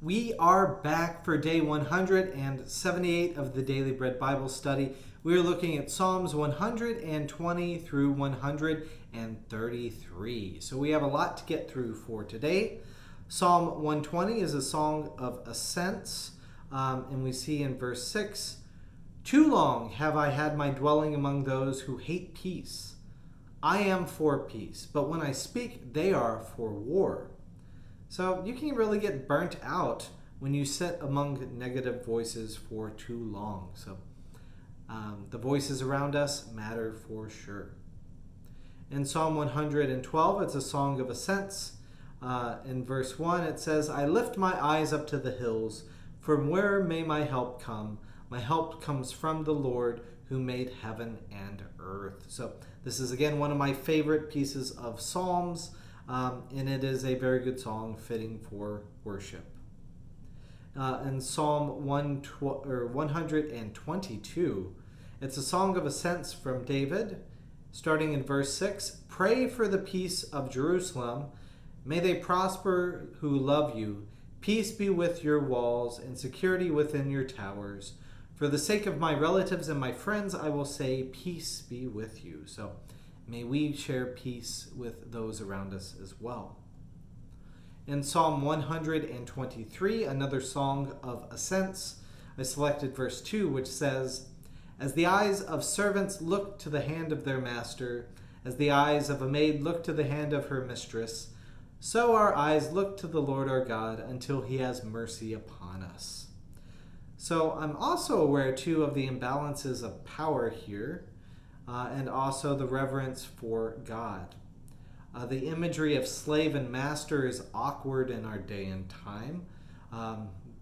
We are back for day 178 of the Daily Bread Bible Study. We are looking at Psalms 120 through 133. So we have a lot to get through for today. Psalm 120 is a song of ascents, and we see in verse 6, "Too long have I had my dwelling among those who hate peace. I am for peace, but when I speak, they are for war." So you can really get burnt out when you sit among negative voices for too long. So the voices around us matter for sure. In Psalm 112, it's a song of ascents. In verse 1, it says, "I lift my eyes up to the hills. From where may my help come? My help comes from the Lord who made heaven and earth." So this is again one of my favorite pieces of Psalms. And it is a very good song fitting for worship. In Psalm 122, it's a song of ascents from David, starting in verse 6. "Pray for the peace of Jerusalem. May they prosper who love you. Peace be with your walls and security within your towers. For the sake of my relatives and my friends, I will say, peace be with you." So may we share peace with those around us as well. In Psalm 123, another song of ascents, I selected verse 2, which says, "As the eyes of servants look to the hand of their master, as the eyes of a maid look to the hand of her mistress, so our eyes look to the Lord our God until he has mercy upon us." So I'm also aware, too, of the imbalances of power here. And also the reverence for God. The imagery of slave and master is awkward in our day and time,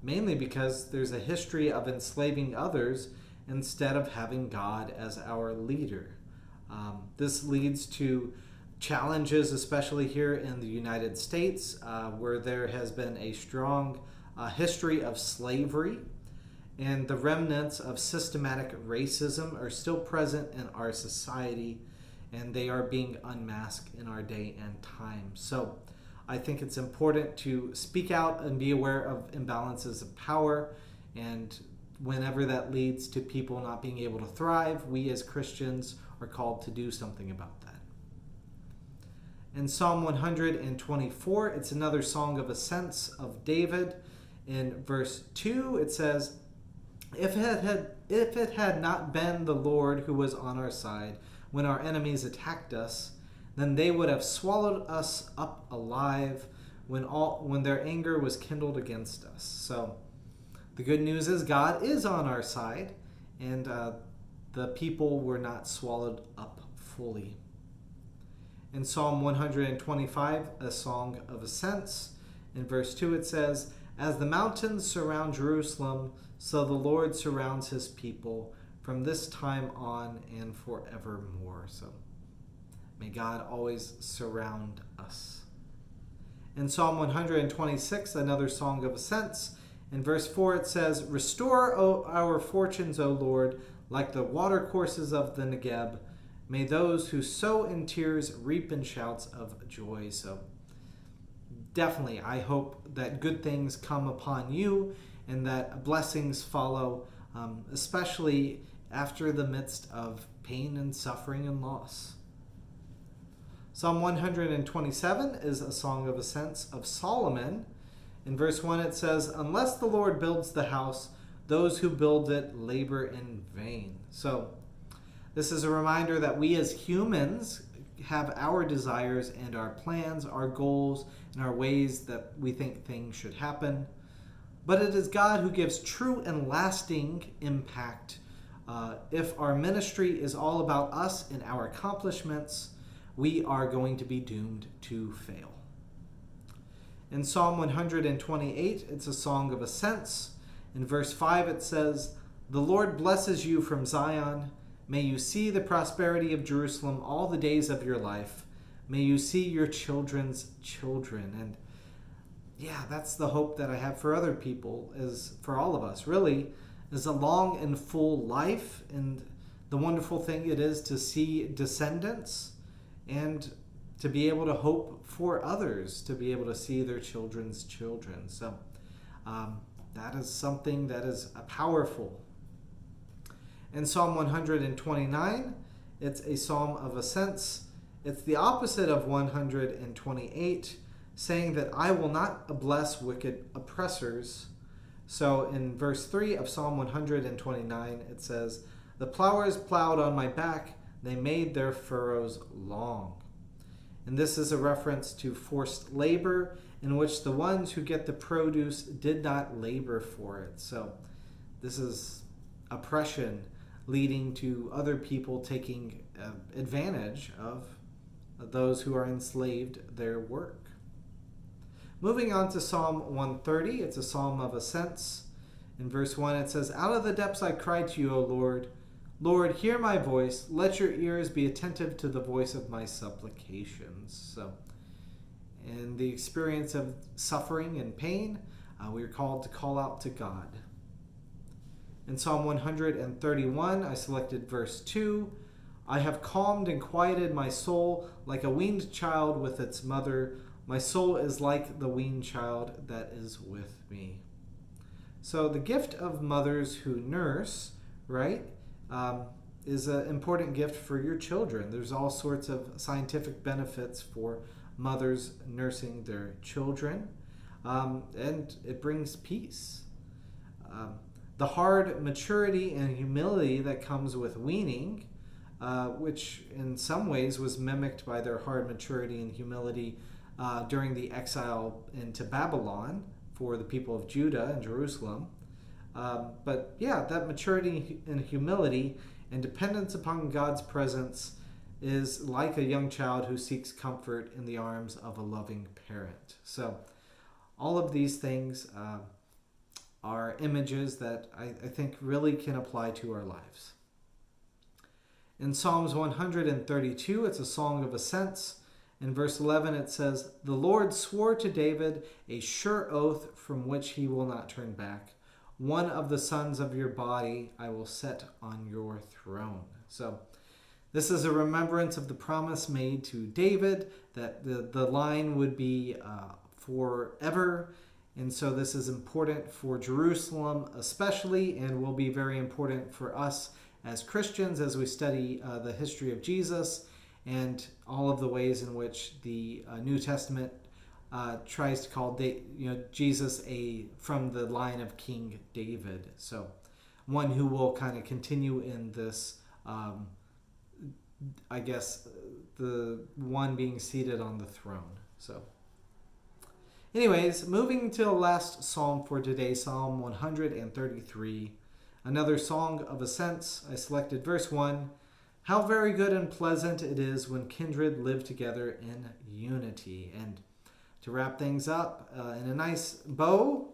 mainly because there's a history of enslaving others instead of having God as our leader. This leads to challenges, especially here in the United States, where there has been a strong history of slavery. And the remnants of systematic racism are still present in our society, and they are being unmasked in our day and time. So I think it's important to speak out and be aware of imbalances of power, and whenever that leads to people not being able to thrive, we as Christians are called to do something about that. In Psalm 124, it's another song of ascents of David. In verse 2, it says, If it had not been the Lord who was on our side when our enemies attacked us, then they would have swallowed us up alive when their anger was kindled against us." So the good news is God is on our side, and the people were not swallowed up fully. In Psalm 125, a song of ascents, in verse 2 it says, "As the mountains surround Jerusalem, so the Lord surrounds his people from this time on and forevermore." So may God always surround us. In Psalm 126, another song of ascents, in verse 4 it says, "Restore our fortunes, O Lord, like the watercourses of the Negeb. May those who sow in tears reap in shouts of joy." So definitely, I hope that good things come upon you and that blessings follow, especially after the midst of pain and suffering and loss. Psalm 127 is a song of ascents of Solomon. In verse 1 it says, "Unless the Lord builds the house, those who build it labor in vain." So this is a reminder that we as humans have our desires and our plans, our goals, and our ways that we think things should happen. But it is God who gives true and lasting impact. If our ministry is all about us and our accomplishments, we are going to be doomed to fail. In Psalm 128, it's a song of ascents. In verse 5, it says, "The Lord blesses you from Zion. May you see the prosperity of Jerusalem all the days of your life. May you see your children's children." And yeah, that's the hope that I have for other people, is for all of us, really, is a long and full life, and the wonderful thing it is to see descendants and to be able to hope for others to be able to see their children's children. So That is something that is powerful. In Psalm 129, it's a psalm of ascents. It's the opposite of 128, saying that I will not bless wicked oppressors. So in verse 3 of Psalm 129, it says, the plowers plowed on my back, they made their furrows long. And this is a reference to forced labor, in which the ones who get the produce did not labor for it. So this is oppression leading to other people taking advantage of those who are enslaved their work. Moving on to Psalm 130, it's a psalm of ascents. In verse 1 it says, out of the depths I cry to you, O Lord. Lord, hear my voice. Let your ears be attentive to the voice of my supplications. So, in the experience of suffering and pain, we are called to call out to God. In Psalm 131, I selected verse 2. I have calmed and quieted my soul like a weaned child with its mother. My soul is like the weaned child that is with me. So the gift of mothers who nurse, right, is an important gift for your children. There's all sorts of scientific benefits for mothers nursing their children, and it brings peace. The hard maturity and humility that comes with weaning, which in some ways was mimicked by their hard maturity and humility during the exile into Babylon for the people of Judah and Jerusalem. But yeah, that maturity and humility and dependence upon God's presence is like a young child who seeks comfort in the arms of a loving parent. So all of these things are images that I think really can apply to our lives. In Psalms 132, it's a song of ascents. In verse 11, it says, the Lord swore to David a sure oath from which he will not turn back. One of the sons of your body I will set on your throne. So this is a remembrance of the promise made to David that the line would be forever. And so this is important for Jerusalem especially, and will be very important for us as Christians as we study the history of Jesus and all of the ways in which the New Testament tries to call Jesus from the line of King David. So one who will kind of continue in this, the one being seated on the throne. So anyways, moving to the last psalm for today, Psalm 133, another song of ascents. I selected verse 1. How very good and pleasant it is when kindred live together in unity. And to wrap things up in a nice bow,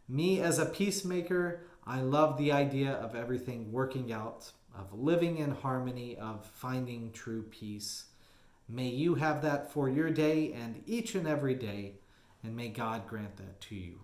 me as a peacemaker, I love the idea of everything working out, of living in harmony, of finding true peace. May you have that for your day and each and every day, and may God grant that to you.